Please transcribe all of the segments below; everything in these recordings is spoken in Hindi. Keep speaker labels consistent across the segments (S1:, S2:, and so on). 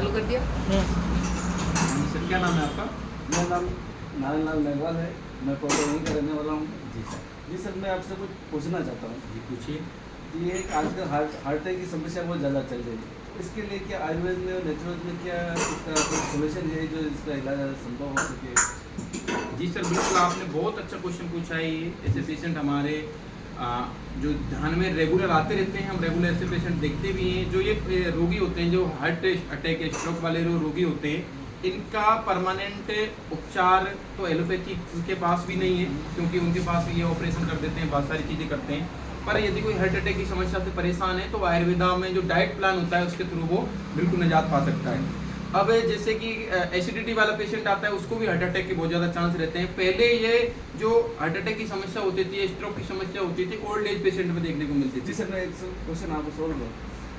S1: चालू कर दिया।
S2: सर क्या नाम है आपका?
S3: मेरा नाम नारायण लाल मेघवाल है। मैं कोटा यहीं का रहने वाला हूँ।
S2: जी सर।
S3: जी सर, मैं आपसे कुछ पूछना चाहता हूँ।
S2: जी पूछिए।
S3: ये आजकल हार्ट अटैक की समस्या बहुत ज़्यादा चल रही है। इसके लिए क्या आयुर्वेद में और नेचुरल में क्या इसका कोई सोल्यूशन है जो इसका इलाज संभव हो सके?
S2: जी सर, बिल्कुल आपने बहुत अच्छा क्वेश्चन पूछा है। ये ऐसे पेशेंट हमारे जो ध्यान में रेगुलर आते रहते हैं, हम रेगुलर ऐसे पेशेंट देखते भी हैं। जो ये रोगी होते हैं, जो हार्ट अटैक स्ट्रोक वाले जो रोगी होते हैं, इनका परमानेंट उपचार तो एलोपैथी उनके पास भी नहीं है, क्योंकि उनके पास ये ऑपरेशन कर देते हैं, बहुत सारी चीज़ें करते हैं। पर यदि कोई हार्ट अटैक की समस्या से परेशान है तो आयुर्वेदा में जो डाइट प्लान होता है उसके थ्रू वो बिल्कुल निजात पा सकता है। अब जैसे कि एसिडिटी वाला पेशेंट आता है, उसको भी हार्ट अटैक के बहुत ज़्यादा चांस रहते हैं। पहले ये जो हार्ट अटैक की समस्या होती थी, स्ट्रोक की समस्या होती थी, ओल्ड एज पेशेंट में देखने को मिलती
S3: जी
S2: थी।
S3: सर, मैं एक क्वेश्चन आपको सोल्व लूँ।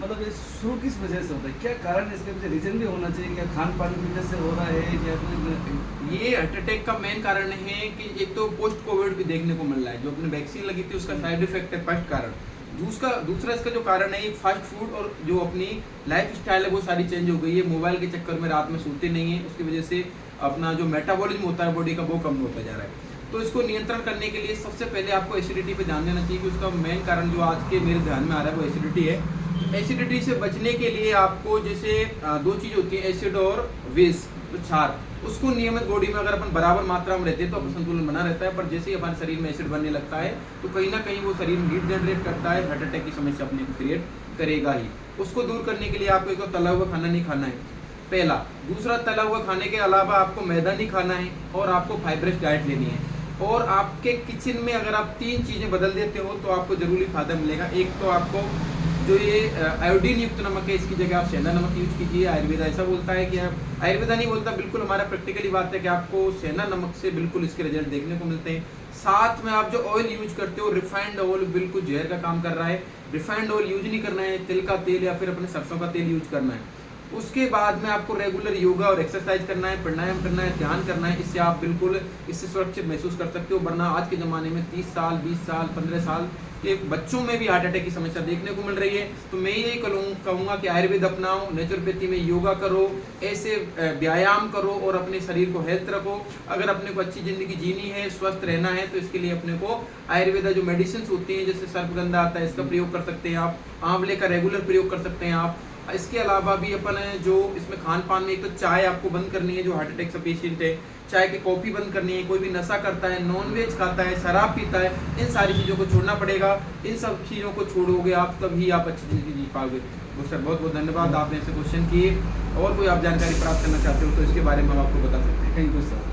S3: मतलब ये शुरू किस वजह से होता है? क्या कारण इसके पीछे रीजन भी होना चाहिए? क्या खान पान की वजह से हो रहा है या फिर
S2: ये हार्ट अटैक का मेन कारण है कि एक तो पोस्ट कोविड भी देखने को मिल रहा है, जो अपने वैक्सीन लगी थी उसका साइड इफेक्ट है फर्स्ट कारण। दूसरा इसका जो कारण है, ये फास्ट फूड और जो अपनी लाइफ स्टाइल है वो सारी चेंज हो गई है। मोबाइल के चक्कर में रात में सोते नहीं है, उसकी वजह से अपना जो मेटाबॉलिज्म होता है बॉडी का वो कम होता जा रहा है। तो इसको नियंत्रण करने के लिए सबसे पहले आपको एसिडिटी पे ध्यान देना चाहिए कि उसका मेन कारण जो आज के मेरे ध्यान में आ रहा है वो एसिडिटी है। एसिडिटी से बचने के लिए आपको जैसे दो चीज़ होती है, एसिड और वेस, तो क्षार, उसको नियमित बॉडी में अगर अपन बराबर मात्रा में रहते हैं तो अपन संतुलन बना रहता है। पर जैसे ही हमारे शरीर में एसिड बनने लगता है तो कहीं ना कहीं वो शरीर में हीट जनरेट करता है, हार्ट अटैक की समस्या अपने को क्रिएट करेगा ही। उसको दूर करने के लिए आपको एक तो तला हुआ खाना नहीं खाना है, पहला। दूसरा, तला हुआ खाने के अलावा आपको मैदा नहीं खाना है और आपको फाइब्रस डाइट लेनी है। और आपके किचन में अगर आप 3 चीज़ें बदल देते हो तो आपको जरूरी फायदा मिलेगा। एक तो आपको जो ये आयोडीन युक्त नमक है, इसकी जगह आप सेंधा नमक यूज कीजिए। आयुर्वेदा ऐसा बोलता है कि आप, आयुर्वेदा नहीं बोलता, बिल्कुल हमारा प्रैक्टिकली बात है कि आपको सेंधा नमक से बिल्कुल इसके रिजल्ट देखने को मिलते हैं। साथ में आप जो ऑयल यूज करते हो, रिफाइंड ऑयल बिल्कुल जहर का काम कर रहा है। रिफाइंड ऑयल यूज नहीं करना है, तिल का तेल या फिर अपने सरसों का तेल यूज करना है। उसके बाद में आपको रेगुलर योगा और एक्सरसाइज करना है, प्राणायाम करना है, ध्यान करना है। इससे आप बिल्कुल इससे सुरक्षित महसूस कर सकते हो। वरना आज के ज़माने में 30 साल, 20 साल, 15 साल के बच्चों में भी हार्ट अटैक की समस्या देखने को मिल रही है। तो मैं यही कहूँगा कि आयुर्वेद अपनाओ, नेचुरोपैथी में योगा करो, ऐसे व्यायाम करो और अपने शरीर को हेल्थ रखो। अगर अपने को अच्छी ज़िंदगी जीनी है, स्वस्थ रहना है, तो इसके लिए अपने को आयुर्वेदा जो मेडिसिन होती हैं, जैसे सर्पगंधा आता है, इसका प्रयोग कर सकते हैं आप। आंवले का रेगुलर प्रयोग कर सकते हैं आप। इसके अलावा भी अपन जो इसमें खान पान में, एक तो चाय आपको बंद करनी है, जो हार्ट अटैक का पेशेंट है, चाय की कॉफ़ी बंद करनी है। कोई भी नशा करता है, नॉनवेज खाता है, शराब पीता है, इन सारी चीज़ों को छोड़ना पड़ेगा। इन सब चीज़ों को छोड़ोगे आप, तभी आप अच्छी ज़िंदगी जी पाओगे। तो सर बहुत बहुत धन्यवाद, आपने ऐसे क्वेश्चन किए। और कोई आप जानकारी प्राप्त करना चाहते हो तो इसके बारे में हम आपको बता सकते हैं।
S3: Thank you sir.